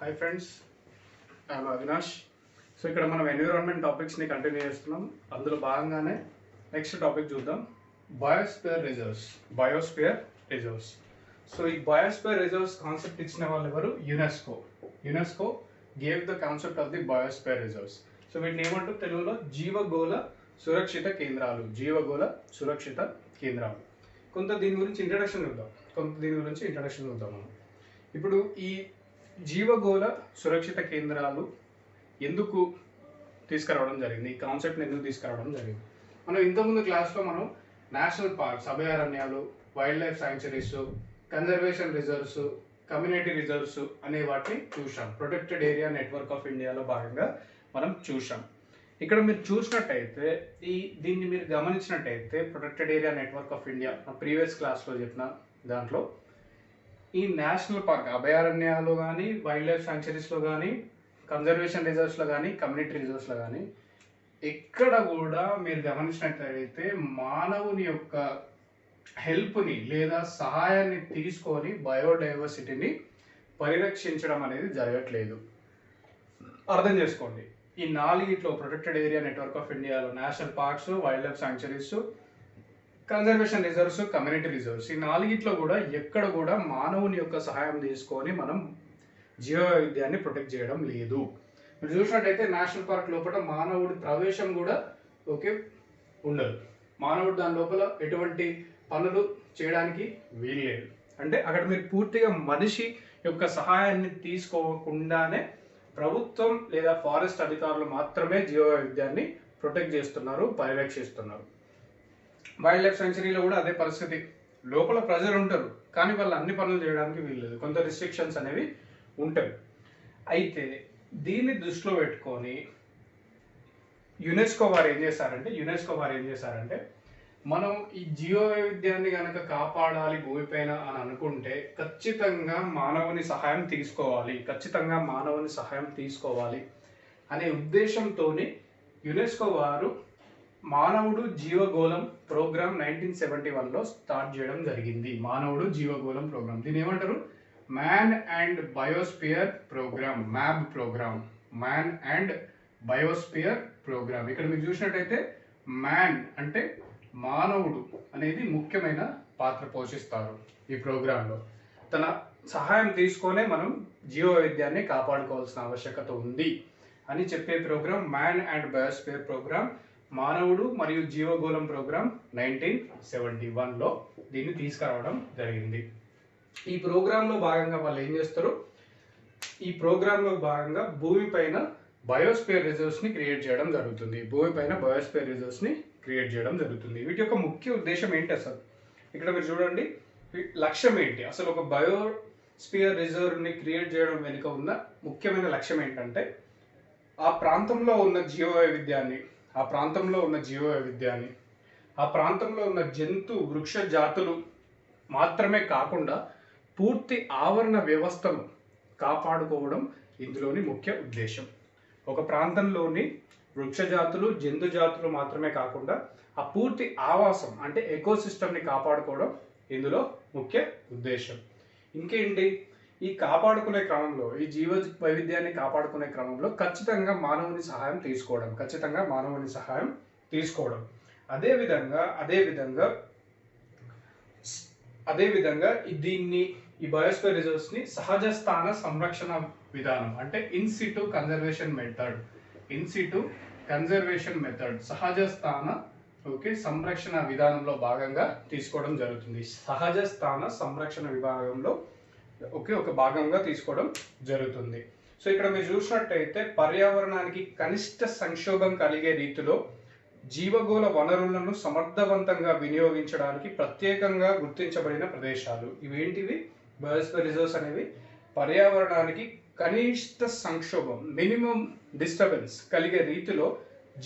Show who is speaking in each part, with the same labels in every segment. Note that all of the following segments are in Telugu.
Speaker 1: Hi friends, I'm Avinash. So ఇక్కడ మనం ఎన్విరాన్మెంట్ టాపిక్స్ని కంటిన్యూ చేస్తున్నాం. అందులో భాగంగానే నెక్స్ట్ టాపిక్ చూద్దాం, biosphere reserves. Biosphere reserves. So ఈ బయోస్పియర్ రిజర్వ్స్ కాన్సెప్ట్ ఇచ్చిన వాళ్ళు ఎవరు? UNESCO gave the concept of the biosphere reserves. So వీటిని ఏమంటారు తెలుగులో? జీవగోళ సురక్షిత కేంద్రాలు. కొంత దీని గురించి ఇంట్రడక్షన్ చూద్దాం మనం. ఇప్పుడు ఈ జీవగోళ సురక్షిత కేంద్రాలు ఎందుకు తీసుకురావడం జరిగింది? ఈ కాన్సెప్ట్ని ఎందుకు తీసుకురావడం జరిగింది? మనం ఇంతకుముందు క్లాస్లో మనం నేషనల్ పార్క్స్, అభయారణ్యాలు, wildlife sanctuaries, conservation reserves, community reserves అనే వాటిని చూసాం. ప్రొటెక్టెడ్ ఏరియా నెట్వర్క్ ఆఫ్ ఇండియాలో భాగంగా మనం చూసాం. ఇక్కడ మీరు చూసినట్టయితే దీన్ని మీరు గమనించినట్టయితే protected area network of India previous క్లాస్లో చెప్పిన దాంట్లో ఈ నేషనల్ పార్క్, అభయారణ్యాలు కానీ, వైల్డ్ లైఫ్ శాంక్చురీస్లో కానీ, కన్జర్వేషన్ రిజర్వ్స్లో కానీ, కమ్యూనిటీ రిజర్వ్స్లో కానీ ఎక్కడ కూడా మీరు గమనించినట్లయితే మానవుని యొక్క హెల్ప్ని లేదా సహాయాన్ని తీసుకొని బయోడైవర్సిటీని పరిరక్షించడం అనేది జరగట్లేదు. అర్థం చేసుకోండి, ఈ నాలుగిట్లో ప్రొటెక్టెడ్ ఏరియా నెట్వర్క్ ఆఫ్ ఇండియాలో national parks, wild life sanctuaries, conservation reserves, community reserves, ఈ నాలుగిట్లో కూడా ఎక్కడ కూడా మానవుని యొక్క సహాయం తీసుకొని మనం జీవ వైవిధ్యాన్ని ప్రొటెక్ట్ చేయడం లేదు. మీరు చూసినట్టయితే నేషనల్ పార్క్ లోపల మానవుడి ప్రవేశం కూడా ఉండదు. మానవుడు దాని లోపల ఎటువంటి పనులు చేయడానికి వీల్లేదు. అంటే అక్కడ మీరు పూర్తిగా మనిషి యొక్క సహాయాన్ని తీసుకోకుండానే ప్రభుత్వం లేదా ఫారెస్ట్ అధికారులు మాత్రమే జీవ వైవిధ్యాన్ని ప్రొటెక్ట్ చేస్తున్నారు, పరిరక్షిస్తున్నారు. వైల్డ్ లైఫ్ సెంచరీలో కూడా అదే పరిస్థితి. లోపల ప్రజలు ఉంటారు కానీ వాళ్ళు అన్ని పనులు చేయడానికి వీల్లేదు, కొంత రిస్ట్రిక్షన్స్ అనేవి ఉంటాయి. అయితే దీన్ని దృష్టిలో పెట్టుకొని యునెస్కో వారు ఏం చేశారంటే మనం ఈ జీవ వైవిధ్యాన్ని కనుక కాపాడాలి భూమిపైన అని అనుకుంటే ఖచ్చితంగా మానవుని సహాయం తీసుకోవాలి అనే ఉద్దేశంతోనే యునెస్కో వారు మానవుడు జీవగోళం ప్రోగ్రామ్ 1971లో స్టార్ట్ చేయడం జరిగింది. మానవుడు జీవగోళం ప్రోగ్రామ్, దీని ఏమంటారు? Man and biosphere programme, man and biosphere programme. ఇక్కడ మీరు చూసినట్టయితే మ్యాన్ అంటే మానవుడు అనేది ముఖ్యమైన పాత్ర పోషిస్తారు ఈ ప్రోగ్రాంలో. తన సహాయం తీసుకొనే మనం జీవ వైవిధ్యాన్ని కాపాడుకోవాల్సిన ఆవశ్యకత ఉంది అని చెప్పే programme man and biosphere programme, మానవుడు మరియు జీవగోళం ప్రోగ్రామ్ 1971లో దీన్ని తీసుకురావడం జరిగింది. ఈ ప్రోగ్రాంలో భాగంగా వాళ్ళు ఏం చేస్తారు? ఈ ప్రోగ్రాంలో భాగంగా భూమిపైన బయోస్పియర్ రిజర్వ్స్ని క్రియేట్ చేయడం జరుగుతుంది. వీటి యొక్క ముఖ్య ఉద్దేశం ఏంటి అసలు? ఇక్కడ మీరు చూడండి, లక్ష్యం ఏంటి అసలు? ఒక బయోస్పియర్ రిజర్వ్ని క్రియేట్ చేయడం వెనుక ఉన్న ముఖ్యమైన లక్ష్యం ఏంటంటే ఆ ప్రాంతంలో ఉన్న జీవ వైవిధ్యాన్ని, ఆ ప్రాంతంలో ఉన్న జంతు వృక్ష జాతులు మాత్రమే కాకుండా పూర్తి ఆవరణ వ్యవస్థను కాపాడుకోవడం ఇందులోని ముఖ్య ఉద్దేశం. ఒక ప్రాంతంలోని వృక్ష జాతులు, జంతు జాతులు మాత్రమే కాకుండా ఆ పూర్తి ఆవాసం అంటే ఎకోసిస్టమ్ని కాపాడుకోవడం ఇందులో ముఖ్య ఉద్దేశం. ఇంకేంటి? ఈ కాపాడుకునే క్రమంలో, ఈ జీవ వైవిధ్యాన్ని కాపాడుకునే క్రమంలో ఖచ్చితంగా మానవుని సహాయం తీసుకోవడం. అదేవిధంగా దీన్ని, ఈ బయోస్పియర్ రిజర్వ్స్ని సహజ స్థాన సంరక్షణ విధానం అంటే ఇన్సిటు కన్జర్వేషన్ మెథడ్, సహజ స్థాన సంరక్షణ విధానంలో భాగంగా తీసుకోవడం జరుగుతుంది. సహజ స్థాన సంరక్షణ విభాగంలో ఒక భాగంగా తీసుకోవడం జరుగుతుంది. సో ఇక్కడ మీరు చూసినట్టయితే పర్యావరణానికి కనిష్ట సంక్షోభం కలిగే రీతిలో జీవగోళ వనరులను సమర్థవంతంగా వినియోగించడానికి ప్రత్యేకంగా గుర్తించబడిన ప్రదేశాలు. ఇవేంటివి? బయోస్పియర్ రిజర్వ్స్ అనేవి పర్యావరణానికి కనిష్ట సంక్షోభం, మినిమం డిస్టర్బెన్స్ కలిగే రీతిలో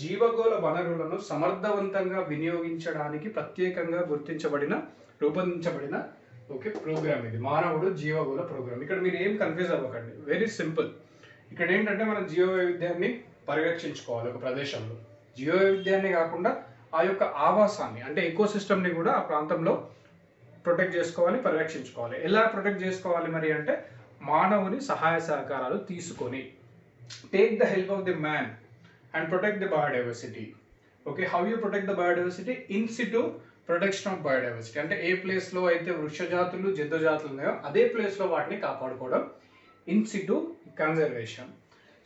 Speaker 1: జీవగోళ వనరులను సమర్థవంతంగా వినియోగించడానికి ప్రత్యేకంగా రూపొందించబడిన ప్రోగ్రామ్ ఇది, మానవుడు జీవగోళ ప్రోగ్రామ్. ఇక్కడ మీరు ఏం కన్ఫ్యూజ్ అవ్వకండి, వెరీ సింపుల్. ఇక్కడ ఏంటంటే మనం జీవ వైవిధ్యాన్ని పరిరక్షించుకోవాలి ఒక ప్రదేశంలో. జీవ వైవిధ్యాన్ని కాకుండా ఆ యొక్క ఆవాసాన్ని అంటే ఎకోసిస్టమ్ని కూడా ఆ ప్రాంతంలో ప్రొటెక్ట్ చేసుకోవాలి, పరిరక్షించుకోవాలి. ఎలా ప్రొటెక్ట్ చేసుకోవాలి మరి అంటే మానవుని సహాయ సహకారాలు తీసుకొని take the help of the man and protect the biodiversity. Okay, how you protect the biodiversity? In situ protection of biodiversity, అంటే ఏ ప్లేస్లో అయితే వృక్ష జాతులు జంతు జాతులు ఉన్నాయో అదే ప్లేస్లో వాటిని కాపాడుకోవడం ఇన్ సిటు కన్జర్వేషన్.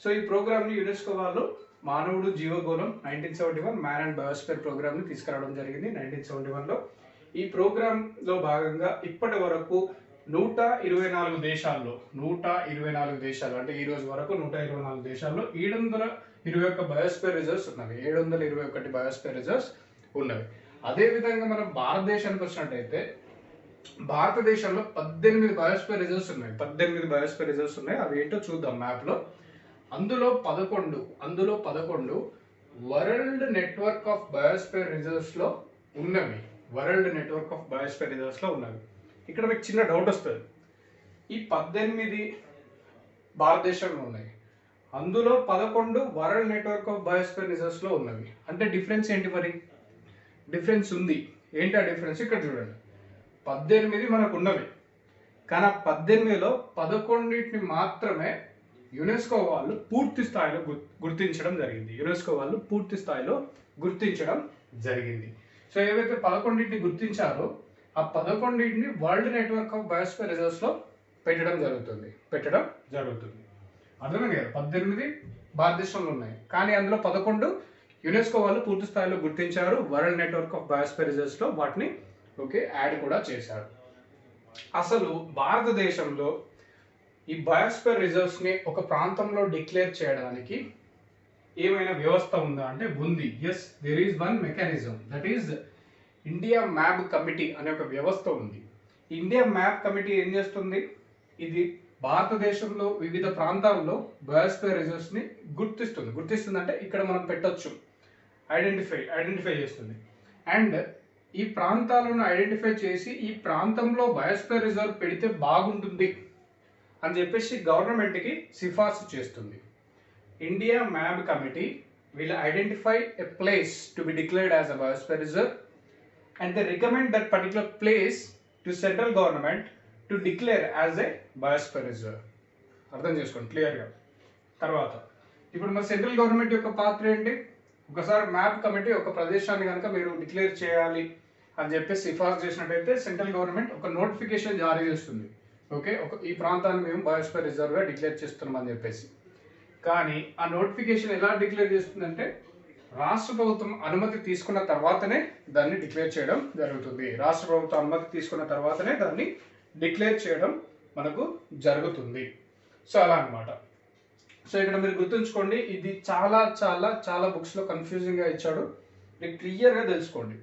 Speaker 1: సో ఈ ప్రోగ్రామ్ని యునెస్కో వాళ్ళు మానవుడు జీవగోళం 1971 మ్యాన్ అండ్ బయోస్ఫియర్ ప్రోగ్రామ్ని తీసుకురావడం జరిగింది 1971లో. ఈ ప్రోగ్రాంలో భాగంగా ఇప్పటి వరకు 124 దేశాల్లో 124 దేశాలు, అంటే ఈ రోజు వరకు 124 దేశాల్లో 721 బయోస్ఫియర్ రిజర్వ్స్ ఉన్నవి. 721 బయోస్ఫియర్ రిజర్వ్స్ ఉన్నవి. అదేవిధంగా మనం భారతదేశానికి వచ్చినట్టయితే భారతదేశంలో 18 బయోస్ఫియర్ రిజర్వ్స్ ఉన్నాయి. 18 బయోస్ఫియర్ రిజర్వ్స్ ఉన్నాయి. అవి ఏంటో చూద్దాం మ్యాప్లో. అందులో 11 వరల్డ్ నెట్వర్క్ ఆఫ్ బయోస్ఫియర్ రిజర్వ్స్లో ఉన్నవి. వరల్డ్ నెట్వర్క్ ఆఫ్ బయోస్ఫియర్ రిజర్వ్స్లో ఉన్నవి. ఇక్కడ మీకు చిన్న డౌట్ వస్తుంది. ఈ 18 భారతదేశంలో ఉన్నాయి, అందులో 11 వరల్డ్ నెట్వర్క్ ఆఫ్ బయోస్ఫియర్ రిజర్వ్స్లో ఉన్నవి. అంటే డిఫరెన్స్ ఏంటి? మరి డిఫరెన్స్ ఉంది. ఏంటి ఆ డిఫరెన్స్? ఇక్కడ చూడండి. 18 మనకు ఉన్నవి, కానీ ఆ 18లో 11 మాత్రమే యునెస్కో వాళ్ళు పూర్తి స్థాయిలో గుర్తించడం జరిగింది. యునెస్కో వాళ్ళు పూర్తి స్థాయిలో గుర్తించడం జరిగింది. సో ఏవైతే 11 గుర్తించారో ఆ 11 వరల్డ్ నెట్వర్క్ ఆఫ్ బయోస్ఫియర్ రిజర్వ్స్లో పెట్టడం జరుగుతుంది. అర్థమైంది కదా? 18 భారతదేశంలో ఉన్నాయి, కానీ అందులో 11 యునెస్కో వాళ్ళు పూర్తి స్థాయిలో గుర్తించారు. వరల్డ్ నెట్వర్క్ ఆఫ్ బయోస్ఫియర్ రిజర్వ్స్లో వాటిని యాడ్ కూడా చేశారు. అసలు భారతదేశంలో ఈ బయోస్ఫియర్ రిజర్వ్స్ని ఒక ప్రాంతంలో డిక్లేర్ చేయడానికి ఏమైనా వ్యవస్థ ఉందా అంటే ఉంది. Yes, there is one mechanism, that is India MAB committee అనే ఒక వ్యవస్థ ఉంది. ఇండియా మ్యాప్ కమిటీ ఏం చేస్తుంది? ఇది భారతదేశంలో వివిధ ప్రాంతాల్లో బయోస్ఫియర్ రిజర్వ్స్ని గుర్తిస్తుంది అంటే ఇక్కడ మనం పెట్టొచ్చు, ఐడెంటిఫై చేస్తుంది. అండ్ ఈ ప్రాంతాలను ఐడెంటిఫై చేసి ఈ ప్రాంతంలో బయోస్ఫియర్ రిజర్వ్ పెడితే బాగుంటుంది అని చెప్పేసి గవర్నమెంట్కి సిఫార్సు చేస్తుంది. India MAB committee will identify a place to be declared as a biosphere reserve and they recommend that particular place to central government to declare as a biosphere reserve. అర్థం చేసుకోండి క్లియర్గా. తర్వాత ఇప్పుడు మన సెంట్రల్ గవర్నమెంట్ యొక్క పాత్ర ఏంటి? ఒకసారి మ్యాప్ కమిటీ ఒక ప్రదేశాన్ని కనుక మీరు డిక్లేర్ చేయాలి అని చెప్పేసి సిఫార్సు చేసినట్టయితే సెంట్రల్ గవర్నమెంట్ ఒక నోటిఫికేషన్ జారీ చేస్తుంది. ఓకే, ఈ ప్రాంతాన్ని మేము బయోస్ఫియర్ రిజర్వ్గా డిక్లేర్ చేస్తున్నాం అని చెప్పేసి. కానీ ఆ నోటిఫికేషన్ ఎలా డిక్లేర్ చేస్తుందంటే రాష్ట్ర ప్రభుత్వం అనుమతి తీసుకున్న తర్వాతనే దాన్ని డిక్లేర్ చేయడం జరుగుతుంది. రాష్ట్ర ప్రభుత్వం అనుమతి తీసుకున్న తర్వాతనే దాన్ని డిక్లేర్ చేయడం మనకు జరుగుతుంది. సో అలా అనమాట. సో ఇక్కడ మీరు గుర్తుంచుకోండి, ఇది చాలా చాలా చాలా బుక్స్లో కన్ఫ్యూజింగ్గా ఇచ్చాడు. మీరు క్లియర్గా తెలుసుకోండి.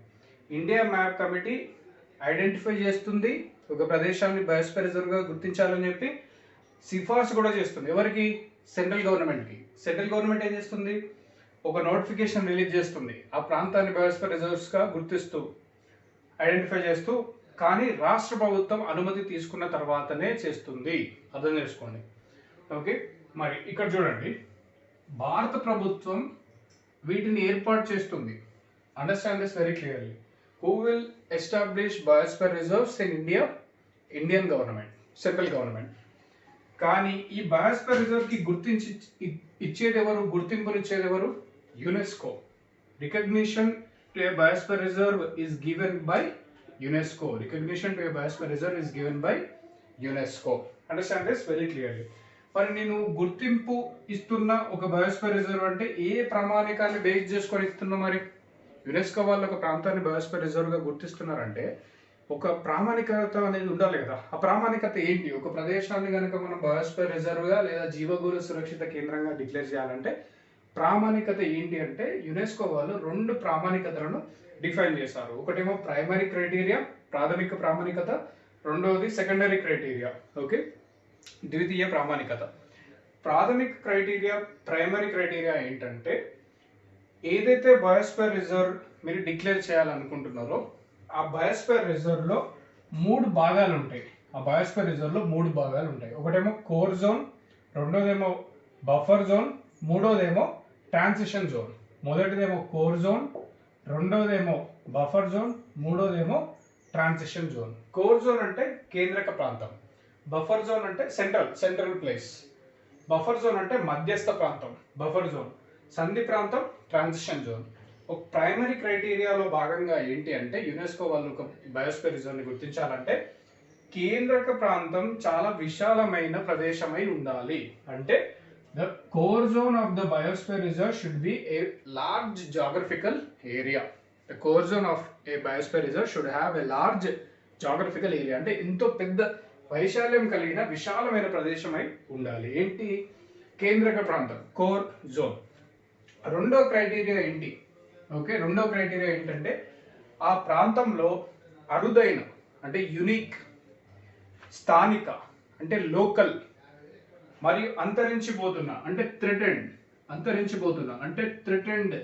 Speaker 1: ఇండియా మ్యాప్ కమిటీ ఐడెంటిఫై చేస్తుంది, ఒక ప్రదేశాన్ని బయోస్ఫియర్ రిజర్వ్గా గుర్తించాలని చెప్పి సిఫార్సు కూడా చేస్తుంది. ఎవరికి? సెంట్రల్ గవర్నమెంట్కి. సెంట్రల్ గవర్నమెంట్ ఏం చేస్తుంది? ఒక నోటిఫికేషన్ రిలీజ్ చేస్తుంది ఆ ప్రాంతాన్ని బయోస్ఫియర్ రిజర్వ్స్గా గుర్తిస్తూ ఐడెంటిఫై చేస్తూ, కానీ రాష్ట్ర ప్రభుత్వం అనుమతి తీసుకున్న తర్వాతనే చేస్తుంది. అర్థం చేసుకోండి. ఓకే, మరి ఇక్కడ చూడండి, భారత ప్రభుత్వం వీటిని ఏర్పాటు చేస్తుంది. Understand this very clearly. Who will establish biosphere reserves in India? Indian government, central government. కానీ ఈ బయోస్ఫియర్ రిజర్వ్కి గుర్తించి ఇచ్చేది ఎవరు? గుర్తింపునిచ్చేది ఎవరు? UNESCO. Recognition to A biosphere reserve is given by UNESCO. Recognition to A biosphere reserve is given by UNESCO. Understand this very clearly. మరి నేను గుర్తింపు ఇస్తున్న ఒక బయోస్ఫియర్ రిజర్వ్ అంటే ఏ ప్రామాణికాన్ని బేస్ చేసుకొని ఇస్తున్నా? మరి యునెస్కో వాళ్ళు ఒక ప్రాంతాన్ని బయోస్ఫియర్ రిజర్వ్గా గుర్తిస్తున్నారంటే ఒక ప్రామాణికత అనేది ఉండాలి కదా. ఆ ప్రామాణికత ఏంటి? ఒక ప్రదేశాన్ని కనుక మనం బయోస్ఫియర్ రిజర్వ్గా లేదా జీవగోళ సురక్షిత కేంద్రంగా డిక్లేర్ చేయాలంటే ప్రామాణికత ఏంటి అంటే యునెస్కో వాళ్ళు 2 ప్రామాణికతలను డిఫైన్ చేశారు. ఒకటేమో ప్రైమరీ క్రైటీరియా, ప్రాథమిక ప్రామాణికత. రెండవది సెకండరీ క్రైటీరియా. ఓకే, ద్వితీయ ప్రామాణికత. ప్రాథమిక క్రైటీరియా, ప్రైమరీ క్రైటీరియా ఏంటంటే ఏదైతే బయోస్ఫియర్ రిజర్వ్ మీరు డిక్లేర్ చేయాలనుకుంటున్నారో ఆ బయోస్ఫియర్ రిజర్వ్లో 3 భాగాలు ఉంటాయి. ఆ బయోస్ఫియర్ రిజర్వ్లో 3 భాగాలు ఉంటాయి. ఒకటేమో కోర్ జోన్, రెండోదేమో బఫర్ జోన్, మూడోదేమో ట్రాన్సిషన్ జోన్. మొదటిదేమో కోర్ జోన్, రెండోదేమో బఫర్ జోన్, మూడోదేమో ట్రాన్సిషన్ జోన్. కోర్ జోన్ అంటే కేంద్రక ప్రాంతం. బఫర్ జోన్ అంటే సెంట్రల్ ప్లేస్. బఫర్ జోన్ అంటే మధ్యస్థ ప్రాంతం, బఫర్ జోన్. సంధి ప్రాంతం ట్రాన్సిషన్ జోన్. ఒక ప్రైమరీ క్రైటీరియాలో భాగంగా ఏంటి అంటే యునెస్కో వాళ్ళు ఒక బయోస్ఫియర్ రిజర్వ్ ని గుర్తించాలంటే కేంద్రక ప్రాంతం చాలా విశాలమైన ప్రదేశమై ఉండాలి. అంటే the core zone of the biosphere reserve should be a large geographical area. The core zone of A biosphere reserve should have a large geographical area. అంటే ఎంతో పెద్ద వైశాల్యం కలిగిన విశాలమైన ప్రదేశమై ఉండాలి. ఏంటి కేంద్రక ప్రాంతం, కోర్ జోన్. రెండో క్రైటీరియా ఏంటి? ఓకే, రెండో క్రైటీరియా ఏంటంటే ఆ ప్రాంతంలో అరుదైన అంటే యునిక్, స్థానిక అంటే లోకల్, మరియు అంతరించిపోతున్న అంటే థ్రెటెండ్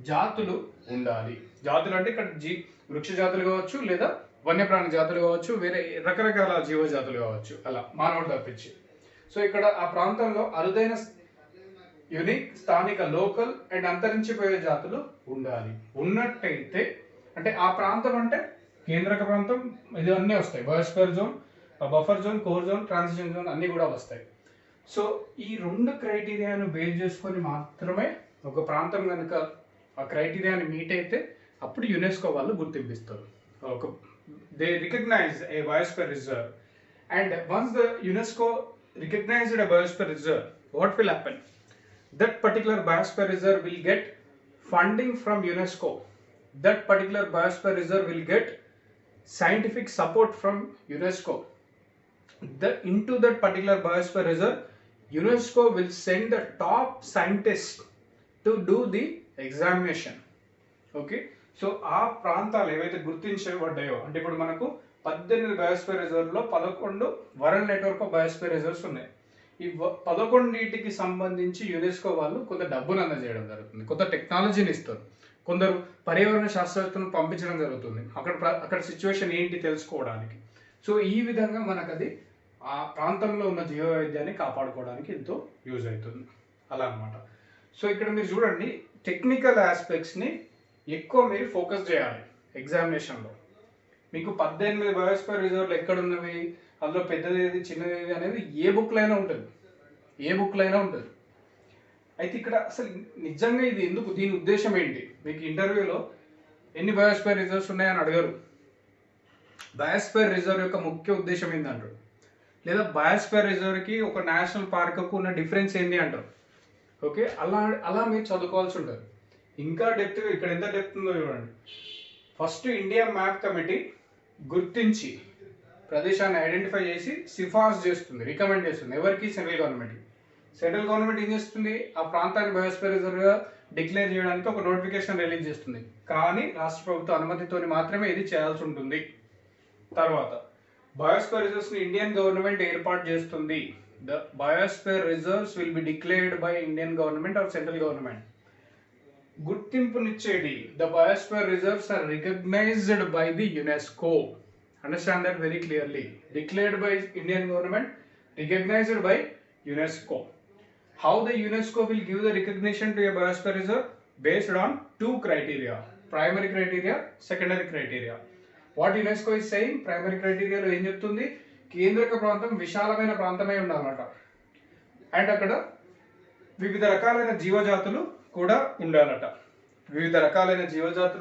Speaker 1: జాతులు ఉండాలి. జాతులు అంటే ఇక్కడ వృక్ష జాతులు కావచ్చు, లేదా వన్యప్రాణి జాతులు కావచ్చు, వేరే రకరకాల జీవజాతులు కావచ్చు, అలా మానవుడు తప్పించి. సో ఇక్కడ ఆ ప్రాంతంలో అరుదైన, యునిక్, స్థానిక, లోకల్ అండ్ అంతరించిపోయే జాతులు ఉండాలి. ఉన్నట్టయితే అంటే ఆ ప్రాంతం అంటే కేంద్రక ప్రాంతం, ఇది అన్నీ వస్తాయి. Biosphere zone, buffer zone, core zone, transition zone అన్నీ కూడా వస్తాయి. సో ఈ రెండు క్రైటీరియాను బేస్ చేసుకొని మాత్రమే ఒక ప్రాంతం కనుక ఆ క్రైటీరియాని మీట్ అయితే అప్పుడు యునెస్కో వాళ్ళు గుర్తింపిస్తారు. ఒక they recognise a biosphere reserve. And once the UNESCO recognised a biosphere reserve, what will happen? That particular biosphere reserve will get funding from UNESCO. That particular biosphere reserve will get scientific support from UNESCO. Into that particular biosphere reserve, UNESCO will send the top scientists to do the examination. Okay, so ఆ ప్రాంతాలు ఏవైతే గుర్తించబడ్డాయో, అంటే ఇప్పుడు మనకు 18 బయోస్ఫియర్ రిజర్వ్లో 11 world network of biosphere reserves ఉన్నాయి. ఈ 11కి సంబంధించి యునెస్కో వాళ్ళు కొంత డబ్బును అందజేయడం జరుగుతుంది, కొంత టెక్నాలజీని ఇస్తారు, కొందరు పర్యావరణ శాస్త్రవేత్తలను పంపించడం జరుగుతుంది అక్కడ సిచ్యువేషన్ ఏంటి తెలుసుకోవడానికి. సో ఈ విధంగా మనకు అది ఆ ప్రాంతంలో ఉన్న జీవ వైవిధ్యాన్ని కాపాడుకోవడానికి ఎంతో యూజ్ అవుతుంది, అలా అనమాట. సో ఇక్కడ మీరు చూడండి, టెక్నికల్ ఆస్పెక్ట్స్ని ఎక్కువ మీరు ఫోకస్ చేయాలి ఎగ్జామినేషన్లో. మీకు 18 బయోస్ఫియర్ రిజర్వ్లు ఎక్కడున్నవి, అందులో పెద్దది ఏది చిన్నది ఏది అనేది ఏ బుక్లో అయినా ఉంటుంది. అయితే ఇక్కడ అసలు నిజంగా ఇది ఎందుకు, దీని ఉద్దేశం ఏంటి? మీకు ఇంటర్వ్యూలో ఎన్ని బయోస్ఫియర్ రిజర్వ్స్ ఉన్నాయని అడగరు. బయోస్ఫియర్ రిజర్వ్ యొక్క ముఖ్య ఉద్దేశం ఏంటంటారు, లేదా బయోస్ఫియర్ రిజర్వ్కి ఒక నేషనల్ పార్క్కు ఉన్న డిఫరెన్స్ ఏంటి అంటారు. ఓకే, అలా మీరు చదువుకోవాల్సి ఉంటుంది. ఇంకా డెప్త్, ఇక్కడ ఎంత డెప్త్ ఉందో చూడండి. ఫస్ట్ ఇండియా మ్యాప్ కమిటీ గుర్తించి ప్రదేశాన్ని ఐడెంటిఫై చేసి సిఫార్సు చేస్తుంది, రికమెండ్ చేస్తుంది. ఎవరికి? సెంట్రల్ గవర్నమెంట్కి. సెంట్రల్ గవర్నమెంట్ ఏం చేస్తుంది, ఆ ప్రాంతాన్ని బయోస్ఫియర్ రిజర్వ్గా డిక్లేర్ చేయడానికి ఒక నోటిఫికేషన్ రిలీజ్ చేస్తుంది. కానీ రాష్ట్ర ప్రభుత్వ అనుమతితో మాత్రమే ఇది చేయాల్సి ఉంటుంది. తర్వాత బయోస్ఫియర్ రిజర్వ్స్ని ఇండియన్ గవర్నమెంట్ ఏర్పాటు చేస్తుంది. The biosphere reserves will be declared by Indian government or central government. గుర్తింపునిచ్చేది, the biosphere reserves are recognised by the UNESCO. Understand that very clearly. Declared by Indian government, recognised by UNESCO. How the UNESCO will give the recognition to a biosphere reserve? Based on two criteria, primary criteria, secondary criteria. What UNESCO is saying, primary criteria లో ఏం చెప్తుంది, కేంద్రక ప్రాంతం విశాలమైన ప్రాంతమై ఉండాలన్నమాట. అండ్ అక్కడ వివిధ రకాలైన జీవజాతులు కూడా ఉండాలట.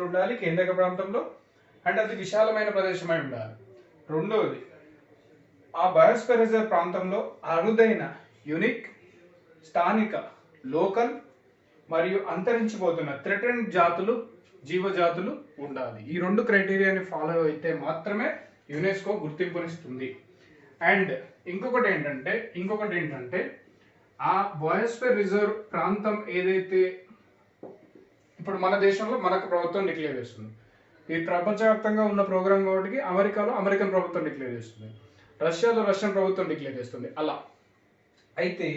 Speaker 1: ఉండాలి కేంద్రక ప్రాంతంలో, అండ్ అది విశాలమైన ప్రదేశమై ఉండాలి. రెండవది, ఆ బయోస్ఫియర్ రిజర్వ్ ప్రాంతంలో అరుదైన, యునిక్, స్థానిక, లోకల్ మరియు అంతరించిపోతున్న థ్రెటెండ్ జాతులు, జీవజాతులు ఉండాలి. ఈ రెండు క్రైటీరియాని ఫాలో అయితే మాత్రమే యునెస్కో గుర్తింపునిస్తుంది. అండ్ ఇంకొకటి ఏంటంటే ఆ బయోస్ఫియర్ రిజర్వ్ ప్రాంతం ఏదైతే ఇప్పుడు మన దేశంలో మనకు ప్రభుత్వం డిక్లేర్ చేస్తుంది, ఈ ప్రపంచవ్యాప్తంగా ఉన్న ప్రోగ్రామ్ కాబట్టి అమెరికాలో అమెరికన్ ప్రభుత్వం డిక్లేర్ చేస్తుంది, రష్యాలో రష్యన్ ప్రభుత్వం డిక్లేర్ చేస్తుంది, అలా. అయితే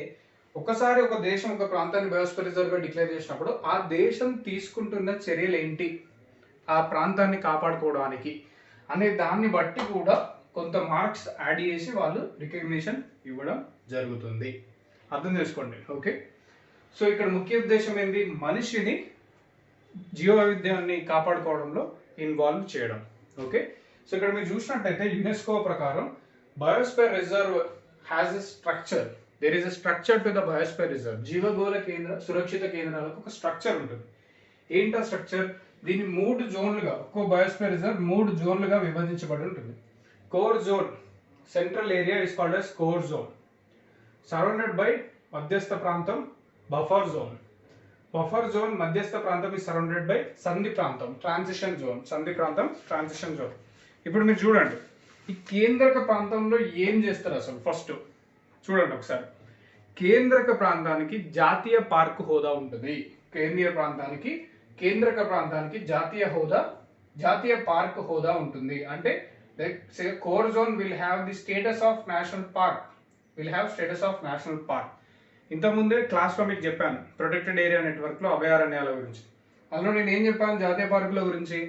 Speaker 1: ఒకసారి ఒక దేశం ఒక ప్రాంతాన్ని బయోస్ఫియర్ రిజర్వ్గా డిక్లేర్ చేసినప్పుడు ఆ దేశం తీసుకుంటున్న చర్యలు ఏంటి ఆ ప్రాంతాన్ని కాపాడుకోవడానికి అనే దాన్ని బట్టి కూడా కొంత మార్క్స్ యాడ్ చేసి వాళ్ళు రికగ్నిషన్ ఇవ్వడం జరుగుతుంది. అర్థం చేసుకోండి. ఓకే, సో ఇక్కడ ముఖ్య ఉద్దేశం ఏంటి, మనిషిని జీవ వైవిధ్యాన్ని కాపాడుకోవడంలో ఇన్వాల్వ్ చేయడం. ఓకే, సో ఇక్కడ మీరు చూసినట్టయితే యునెస్కో ప్రకారం biosphere reserve has a structure. There is a structure to the biosphere reserve. జీవగోళ కేంద్ర సురక్షిత కేంద్రాలకు ఒక స్ట్రక్చర్ ఉంటుంది. ఏంటా స్ట్రక్చర్? దీన్ని 3 జోన్లుగా, ఒక్కో బయోస్ఫియర్ రిజర్వ్ 3 జోన్లుగా విభజించబడి ఉంటుంది. Core zone, central area is called as core zone. Surrounded by మధ్యస్థ ప్రాంతం, బఫర్ జోన్. బఫర్ జోన్ మధ్యస్థ ప్రాంతం is surrounded by సంధి ప్రాంతం, ట్రాన్సిషన్ జోన్. సంధి ప్రాంతం, ట్రాన్సిషన్ జోన్. ఇప్పుడు మీరు చూడండి, ఈ కేంద్రక ప్రాంతంలో ఏం చేస్తారు అసలు? ఫస్ట్ చూడండి ఒకసారి. కేంద్రక ప్రాంతానికి జాతీయ పార్కు హోదా ఉంటుంది. కేంద్రక ప్రాంతానికి జాతీయ పార్క్ హోదా ఉంటుంది. అంటే core zone will have the status of national park. ఇంతకుముందే క్లాస్లో మీకు చెప్పాను ప్రొటెక్టెడ్ ఏరియా నెట్వర్క్లో అభయారణ్యాల గురించి. అందులో నేను ఏం చెప్పాను? జాతీయ పార్కుల గురించి.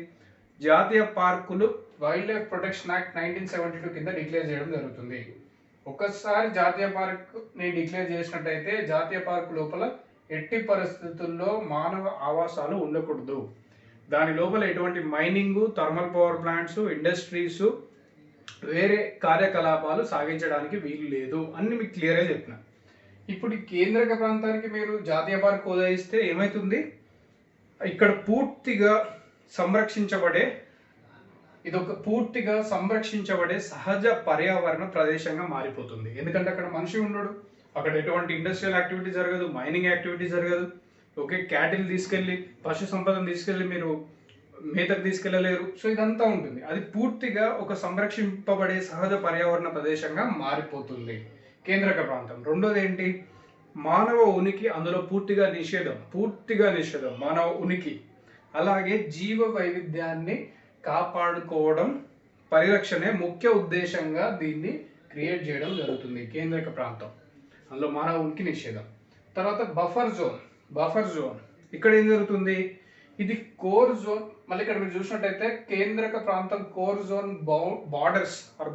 Speaker 1: జాతీయ పార్కులు వైల్డ్ లైఫ్ ప్రొటెక్షన్ యాక్ట్ 1972 కింద డిక్లేర్ చేయడం జరుగుతుంది. ఒక్కసారి జాతీయ పార్క్ని డిక్లేర్ చేసినట్టయితే జాతీయ పార్క్ లోపల ఎట్టి పరిస్థితుల్లో మానవ ఆవాసాలు ఉండకూడదు. దాని లోపల ఎటువంటి mining, thermal power plants, industries, వేరే కార్యకలాపాలు సాగించడానికి వీలు లేదు అని మీకు క్లియర్గా చెప్పిన. ఇప్పుడు ఈ కేంద్రక ప్రాంతానికి మీరు జాతీయ పార్క్ హోదా ఇస్తే ఏమవుతుంది? ఇక్కడ పూర్తిగా సంరక్షించబడే సహజ పర్యావరణ ప్రదేశంగా మారిపోతుంది. ఎందుకంటే అక్కడ మనిషి ఉండడు, అక్కడ ఎటువంటి ఇండస్ట్రియల్ యాక్టివిటీ జరగదు, మైనింగ్ యాక్టివిటీ జరగదు. ఓకే, క్యాటిల్ తీసుకెళ్ళి, పశు సంపదను తీసుకెళ్ళి మీరు మేతకు తీసుకెళ్ళలేరు. సో ఇదంతా ఉంటుంది. అది పూర్తిగా ఒక సంరక్షింపబడే సహజ పర్యావరణ ప్రదేశంగా మారిపోతుంది కేంద్రక ప్రాంతం. రెండోది ఏంటి? మానవ ఉనికి అందులో పూర్తిగా నిషేధం మానవ ఉనికి. అలాగే జీవ వైవిధ్యాన్ని కాపాడుకోవడం, పరిరక్షణే ముఖ్య ఉద్దేశంగా దీన్ని క్రియేట్ చేయడం జరుగుతుంది కేంద్రక ప్రాంతం. అందులో మానవ ఉనికి నిషేధం. తర్వాత బఫర్ జోన్. ఇక్కడ ఏం జరుగుతుంది? ఇది కోర్ జోన్. మళ్ళీ ఇక్కడ మీరు చూసినట్టయితే కేంద్రక ప్రాంతం కోర్ జోన్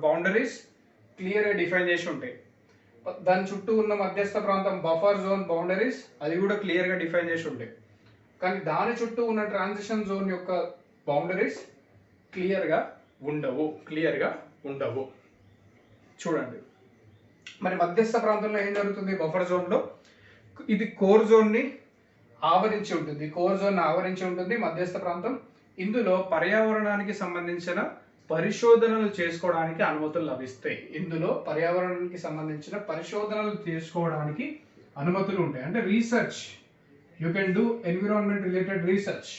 Speaker 1: బౌండరీస్ క్లియర్గా డిఫైన్ చేసి ఉంటాయి. దాని చుట్టూ ఉన్న మధ్యస్థ ప్రాంతం బఫర్ జోన్ బౌండరీస్ అది కూడా క్లియర్గా డిఫైన్ చేసి ఉంటాయి. కానీ దాని చుట్టూ ఉన్న ట్రాన్సిషన్ జోన్ యొక్క బౌండరీస్ క్లియర్గా ఉండవు. చూడండి, మరి మధ్యస్థ ప్రాంతంలో ఏం జరుగుతుంది? బఫర్ జోన్లో ఇది కోర్ జోన్ని ఆవరించి ఉంటుంది మధ్యస్థ ప్రాంతం. ఇందులో పర్యావరణానికి సంబంధించిన పరిశోధనలు చేసుకోవడానికి అనుమతులు లభిస్తాయి. ఉంటాయి. అంటే research, you can do environment related research.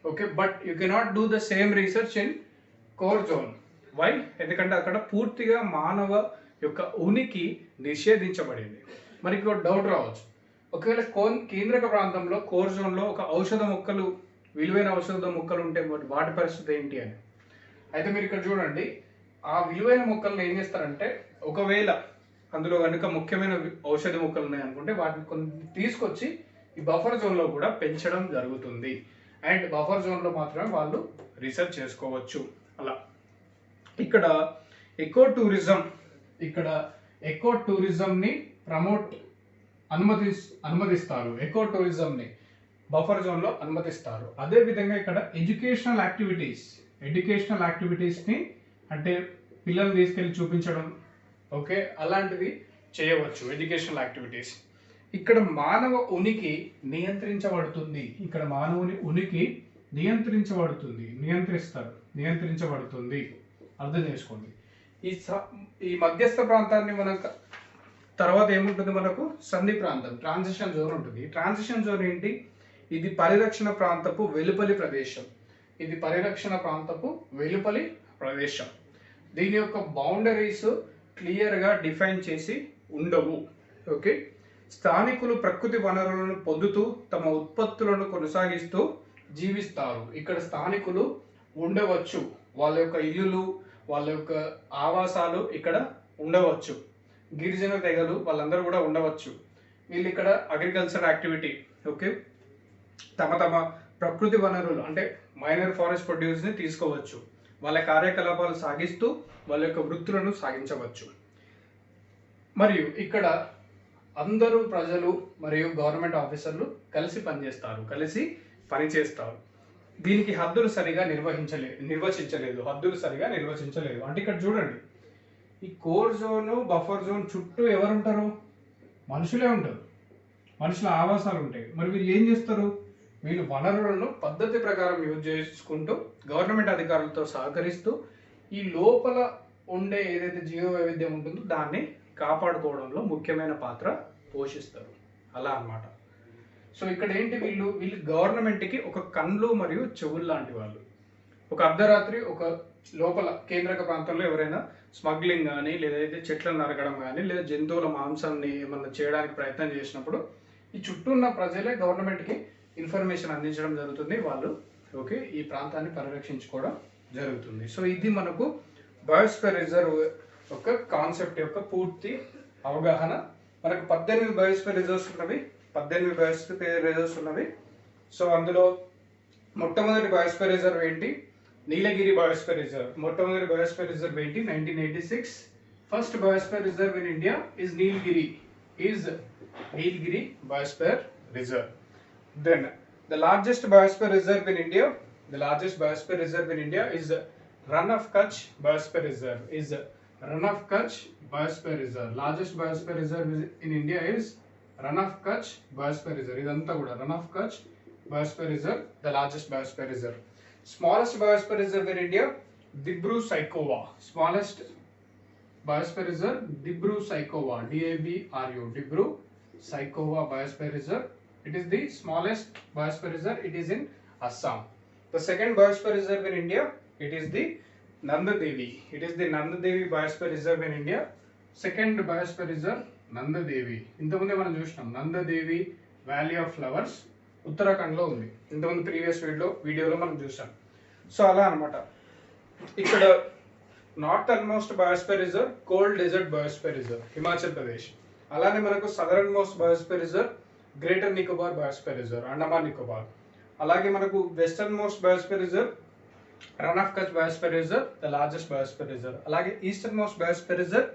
Speaker 1: Okay, but you cannot do the same research in core zone. Why? ఎందుకంటే అక్కడ పూర్తిగా మానవ యొక్క ఉనికి నిషేధించబడింది. మరి ఇక్కడ డౌట్ రావచ్చు, ఒకవేళ కేంద్రక ప్రాంతంలో కోర్ జోన్లో ఒక విలువైన ఔషధ మొక్కలు ఉంటే వాటి పరిస్థితి ఏంటి అని. అయితే మీరు ఇక్కడ చూడండి, ఆ విలువైన మొక్కలను ఏం చేస్తారంటే, ఒకవేళ అందులో కనుక ముఖ్యమైన ఔషధ మొక్కలు ఉన్నాయనుకుంటే వాటిని కొన్ని తీసుకొచ్చి ఈ బఫర్ జోన్లో కూడా పెంచడం జరుగుతుంది. అండ్ బఫర్ జోన్లో మాత్రమే వాళ్ళు రీసెర్చ్ చేసుకోవచ్చు. అలా ఇక్కడ ఎకో టూరిజంని అనుమతిస్తారు. ఎకో టూరిజంని బఫర్ జోన్లో అనుమతిస్తారు. అదేవిధంగా ఇక్కడ ఎడ్యుకేషనల్ యాక్టివిటీస్ని అంటే పిల్లల్ని తీసుకెళ్ళి చూపించడం, ఓకే, అలాంటివి చేయవచ్చు. Educational activities. ఇక్కడ మానవ ఉనికి నియంత్రించబడుతుంది. అర్థం చేసుకోండి. ఈ మధ్యస్థ ప్రాంతాన్ని తర్వాత ఏముంటుంది? మనకు సంధి ప్రాంతం, ట్రాన్సిషన్ జోన్ ఉంటుంది. ట్రాన్సిషన్ జోన్ ఏంటి? ఇది పరిరక్షణ ప్రాంతపు వెలుపలి ప్రదేశం. దీని యొక్క బౌండరీస్ క్లియర్గా డిఫైన్ చేసి ఉండవు. ఓకే, స్థానికులు ప్రకృతి వనరులను పొందుతూ తమ ఉత్పత్తులను కొనసాగిస్తూ జీవిస్తారు. ఇక్కడ స్థానికులు ఉండవచ్చు, వాళ్ళ యొక్క ఇల్లులు, వాళ్ళ యొక్క ఆవాసాలు ఇక్కడ ఉండవచ్చు. గిరిజన తెగలు వాళ్ళందరూ కూడా ఉండవచ్చు. వీళ్ళు ఇక్కడ అగ్రికల్చర్ యాక్టివిటీ, ఓకే, తమ ప్రకృతి వనరులు అంటే మైనర్ ఫారెస్ట్ ప్రొడ్యూస్ని తీసుకోవచ్చు. వాళ్ళ కార్యకలాపాలు సాగిస్తూ వాళ్ళ యొక్క వృత్తులను సాగించవచ్చు. మరియు ఇక్కడ అందరూ ప్రజలు మరియు గవర్నమెంట్ ఆఫీసర్లు కలిసి పనిచేస్తారు. దీనికి హద్దులు సరిగా నిర్వచించలేదు. అంటే ఇక్కడ చూడండి, ఈ కోర్ జోన్ బఫర్ జోన్ చుట్టూ ఎవరు ఉంటారు? మనుషులే ఉంటారు, మనుషుల ఆవాసాలు ఉంటాయి. మరి వీళ్ళు ఏం చేస్తారు? వీళ్ళు వనరులను పద్ధతి ప్రకారం యూజ్ చేసుకుంటూ గవర్నమెంట్ అధికారులతో సహకరిస్తూ ఈ లోపల ఉండే ఏదైతే జీవ వైవిధ్యం ఉంటుందో దాన్ని కాపాడుకోవడంలో ముఖ్యమైన పాత్ర పోషిస్తారు. అలా అన్నమాట. సో ఇక్కడ ఏంటి, వీళ్ళు గవర్నమెంట్కి ఒక కళ్ళు మరియు చెవులు లాంటి వాళ్ళు. ఒక అర్ధరాత్రి ఒక లోపల కేంద్రక ప్రాంతంలో ఎవరైనా స్మగ్లింగ్ కానీ లేదైతే చెట్లను నరకడం కానీ లేదా జంతువుల మాంసాన్ని ఏమన్నా చేయడానికి ప్రయత్నం చేసినప్పుడు ఈ చుట్టూ ఉన్న ప్రజలే గవర్నమెంట్కి ఇన్ఫర్మేషన్ అందించడం జరుగుతుంది. వాళ్ళు ఓకే ఈ ప్రాంతాన్ని పరిరక్షించుకోవడం జరుగుతుంది. సో ఇది మనకు బయోస్ఫియర్ రిజర్వ్ యొక్క కాన్సెప్ట్ యొక్క పూర్తి అవగాహన. మనకు 18 బయోస్ఫియర్ రిజర్వ్స్ ఉన్నవి, 18 బయోస్ఫియర్ రిజర్వ్స్ ఉన్నవి. సో అందులో మొట్టమొదటి బయోస్ఫియర్ రిజర్వ్ ఏంటి? నీలగిరి బయోస్ఫియర్ రిజర్వ్. మొట్టమొదటి బయోస్ఫియర్ రిజర్వ్ ఏంటి? 1986. First biosphere reserve in India is Nilgiri biosphere reserve. Then the largest biosphere reserve in India is Run of Kutch Biosphere Reserve. Largest biosphere reserve in India is Run of Kutch Biosphere Reserve. Idantha kuda Run of Kutch Biosphere Reserve, the largest biosphere reserve. Smallest biosphere reserve in India, Dibru-Saikhowa. Smallest biosphere reserve, Dibru-Saikhowa. DABRU. Dibru-Saikhowa Biosphere Reserve. It is the smallest biosphere reserve. It is in Assam. The second biosphere reserve in India, it is the Nanda Devi Biosphere Reserve in India. Second biosphere reserve Nanda Devi. ఇంతకుముందే మనం చూసినాం Nanda Devi Valley of Flowers Uttarakhand లో ఉంది. ఇంతకుముందు ప్రీవియస్ వీడియోలో మనం చూసాం. సో అలా అన్నమాట. ఇక్కడ northern most biosphere reserve cold desert biosphere reserve Himachal Pradesh. అలానే మనకు southern most biosphere reserve greater Nicobar biosphere reserve Andaman Nicobar. అలాగే మనకు western most biosphere reserve Rann of Kutch biosphere reserve, the largest biosphere reserve. అలాగే eastern most biosphere reserve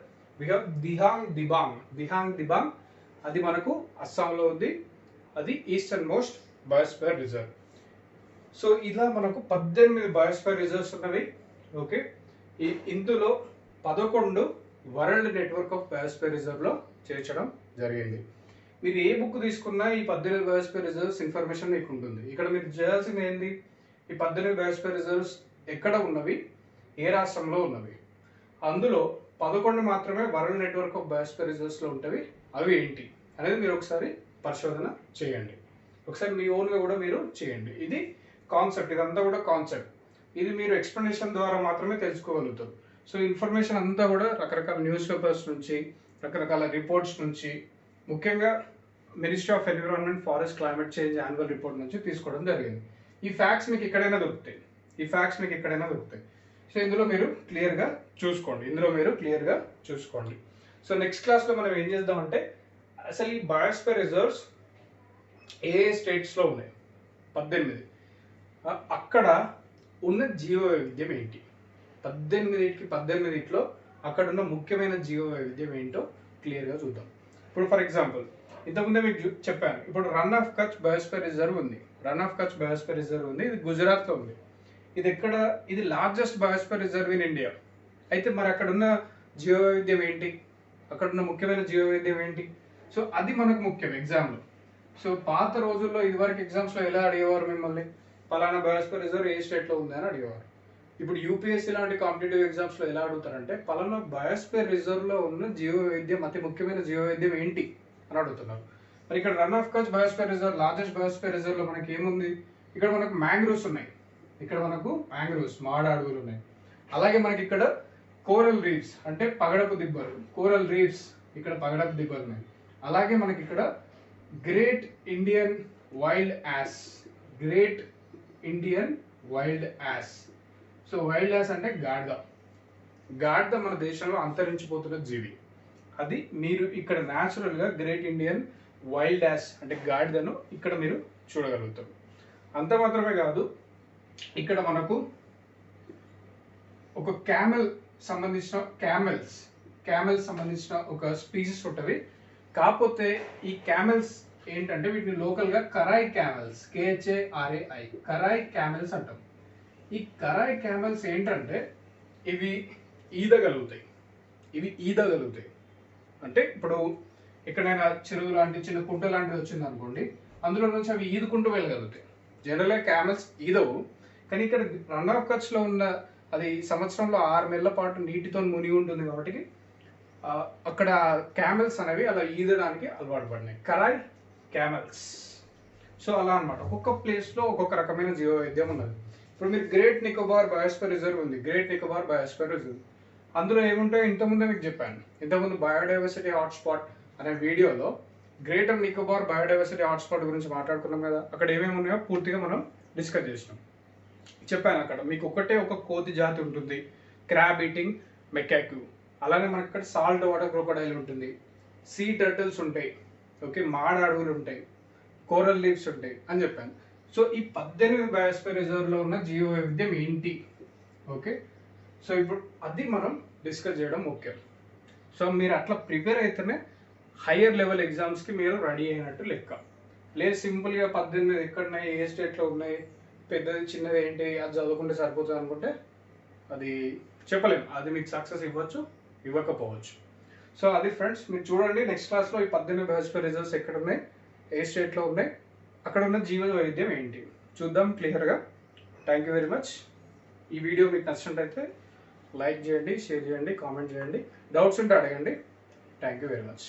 Speaker 1: we have Dihang Dibang, అది మనకు అస్సాంలో ఉంది. అది eastern most biosphere reserve. So ఇలా మనకు 18 బయోస్ఫియర్ రిజర్వ్స్ ఉన్నవి. ఓకే, ఇందులో 11 వరల్డ్ నెట్వర్క్ ఆఫ్ బయోస్ఫియర్ రిజర్వ్లో చేర్చడం జరిగింది. మీరు ఏ బుక్ తీసుకున్నా ఈ 18 బయోస్ఫియర్ రిజర్వ్స్ ఇన్ఫర్మేషన్ మీకు ఉంటుంది. ఇక్కడ మీరు చేయాల్సింది ఏంటి, ఈ 18 బయోస్ఫియర్ రిజర్వ్స్ ఎక్కడ ఉన్నవి, ఏ రాష్ట్రంలో ఉన్నవి, అందులో 11 మాత్రమే వరల్డ్ నెట్వర్క్ ఆఫ్ బయోస్ఫియర్ రిజర్వ్స్లో ఉంటవి. అవి ఏంటి అనేది మీరు ఒకసారి పరిశోధన చేయండి. ఒకసారి మీ ఓన్గా కూడా మీరు చేయండి. ఇది కాన్సెప్ట్, ఇదంతా కూడా కాన్సెప్ట్. ఇది మీరు ఎక్స్ప్లెనేషన్ ద్వారా మాత్రమే తెలుసుకోగలుగుతారు. సో ఇన్ఫర్మేషన్ అంతా కూడా రకరకాల న్యూస్ పేపర్స్ నుంచి, రకరకాల రిపోర్ట్స్ నుంచి, ముఖ్యంగా ministry of environment forest climate change annual report నుంచి తీసుకోవడం జరిగింది. ఈ ఫ్యాక్ట్స్ మీకు ఎక్కడైనా దొరుకుతాయి. సో ఇందులో మీరు క్లియర్గా చూసుకోండి. సో నెక్స్ట్ క్లాస్లో మనం ఏం చేద్దామంటే అసలు ఈ బయోస్ఫియర్ రిజర్వ్స్ ఏ స్టేట్స్లో ఉన్నాయి 18, అక్కడ ఉన్న జీవ వైవిధ్యం ఏంటి, 18లో అక్కడ ఉన్న ముఖ్యమైన జీవ వైవిధ్యం ఏంటో క్లియర్గా చూద్దాం. ఇప్పుడు ఫర్ ఎగ్జాంపుల్ ఇంతకుముందే మీకు చెప్పాను, ఇప్పుడు run of Kutch biosphere reserve ఉంది. ఇది గుజరాత్లో ఉంది. ఇది ఎక్కడ, ఇది largest biosphere reserve in India. అయితే మరి అక్కడ ఉన్న జీవ వైవిధ్యం ఏంటి, అక్కడ ఉన్న ముఖ్యమైన జీవ వైవిధ్యం ఏంటి? సో అది మనకు ముఖ్యం ఎగ్జామ్లో. సో పాత రోజుల్లో ఇదివరకు ఎగ్జామ్స్లో ఎలా అడిగేవారు మిమ్మల్ని, పలానా బయోస్ఫియర్ రిజర్వ్ ఏ స్టేట్లో ఉంది అని అడిగేవారు. ఇప్పుడు యూపీఎస్సీ లాంటి కాంపిటేటివ్ ఎగ్జామ్స్లో ఎలా అడుగుతారంటే పలానా బయోస్ఫియర్ రిజర్వ్లో ఉన్న జీవ వైవిధ్యం, అతి ముఖ్యమైన జీవ వైవిధ్యం ఏంటి అని అడుగుతున్నారు. మరి ఇక్కడ Rann of Kutch biosphere reserve, largest biosphere రిజర్వ్లో మనకి ఏముంది, ఇక్కడ మనకు మ్యాంగ్రూవ్స్ ఉన్నాయి. మాడ అడవులు ఉన్నాయి. అలాగే మనకి ఇక్కడ కోరల్ రీఫ్స్ అంటే పగడపు దిబ్బలు, ఇక్కడ పగడపు దిబ్బలు ఉన్నాయి. అలాగే మనకి ఇక్కడ great Indian wild ass. So wild ass అంటే గాడిద మన దేశంలో అంతరించిపోతున్న జీవి. అది మీరు ఇక్కడ న్యాచురల్గా గ్రేట్ ఇండియన్ వైల్డ్ యాస్ అంటే గాడిదను ఇక్కడ మీరు చూడగలుగుతారు. అంత మాత్రమే కాదు, ఇక్కడ మనకు ఒక క్యామెల్ సంబంధించిన ఒక స్పీసీస్ ఉంటవి. కాకపోతే ఈ క్యామెల్స్ ఏంటంటే వీటిని లోకల్గా కరాయ్ క్యామెల్స్, KHARAI కరాయ్ క్యామెల్స్ అంటాం. ఈ కరాయ్ క్యామెల్స్ ఏంటంటే ఇవి ఇవి ఈదగలుగుతాయి. అంటే ఇప్పుడు ఎక్కడైనా చెరువు లాంటి చిన్న కుంట లాంటిది వచ్చింది అనుకోండి, అందులో నుంచి అవి ఈదుకుంటూ వెళ్ళగలుగుతాయి. జనరల్గా క్యామెల్స్ ఈదవు, కానీ ఇక్కడ రన్ ఆఫ్ కచ్లో ఉన్న అది సంవత్సరంలో 6 నెలల పాటు నీటితో మునిగి ఉంటుంది కాబట్టి అక్కడ క్యామెల్స్ అనేవి అలా ఈదడానికి అలవాటు పడినాయి, కరాయ్ క్యామెల్స్. సో అలా అనమాట, ఒక్కొక్క ప్లేస్లో ఒక్కొక్క రకమైన జీవ వైవిధ్యం ఉన్నది. ఇప్పుడు మీరు గ్రేట్ నికోబార్ బయోస్ఫియర్ రిజర్వ్ ఉంది, గ్రేట్ నికోబార్ బయోస్ఫియర్ రిజర్వ్. అందులో ఏముంటాయో ఇంతకుముందే మీకు చెప్పాను. ఇంతకుముందు బయోడైవర్సిటీ హాట్స్పాట్ అనే వీడియోలో గ్రేటర్ నికోబార్ బయోడైవర్సిటీ హాట్స్పాట్ గురించి మాట్లాడుకున్నాం కదా. అక్కడ ఏమేమి ఉన్నాయో పూర్తిగా మనం డిస్కస్ చేసినాం. చెప్పాను అక్కడ మీకు ఒకటే ఒక కోతి జాతి ఉంటుంది, క్రాబ్ ఈటింగ్ మెకాక్యూ. అలానే మనకి ఇక్కడ సాల్ట్ వాటర్ క్రోకోడైల్ ఉంటుంది, సీ టర్టిల్స్ ఉంటాయి, ఓకే, మాడ అడవులు ఉంటాయి, కోరల్ లీవ్స్ ఉంటాయి అని చెప్పాను. సో ఈ 18 బయోస్ఫియర్ రిజర్వ్లో ఉన్న జీవ వైవిధ్యం ఏంటి, ఓకే. సో ఇప్పుడు అది మనం డిస్కస్ చేయడం ముఖ్యం. సో మీరు అట్లా ప్రిపేర్ అయితేనే హయ్యర్ లెవెల్ ఎగ్జామ్స్కి మీరు రెడీ అయినట్టు లెక్క. లేదు సింపుల్గా 18 ఎక్కడున్నాయి, ఏ స్టేట్లో ఉన్నాయి, పెద్దది చిన్నది ఏంటి అది చదువుకుంటే సరిపోతుంది అనుకుంటే అది చెప్పలేము. అది మీకు సక్సెస్ ఇవ్వచ్చు, ఇవ్వకపోవచ్చు. సో అది ఫ్రెండ్స్, మీరు చూడండి నెక్స్ట్ క్లాస్లో ఈ 18 బయోస్ఫియర్ రిజర్వ్స్ ఎక్కడ ఉన్నాయి, ఏ స్టేట్లో ఉన్నాయి, అక్కడ ఉన్న జీవ వైవిధ్యం ఏంటి చూద్దాం క్లియర్గా. Thank you very much. ఈ వీడియో మీకు నచ్చినట్టయితే లైక్ చేయండి, షేర్ చేయండి, కామెంట్ చేయండి, డౌట్స్ ఉంటే అడగండి. Thank you very much.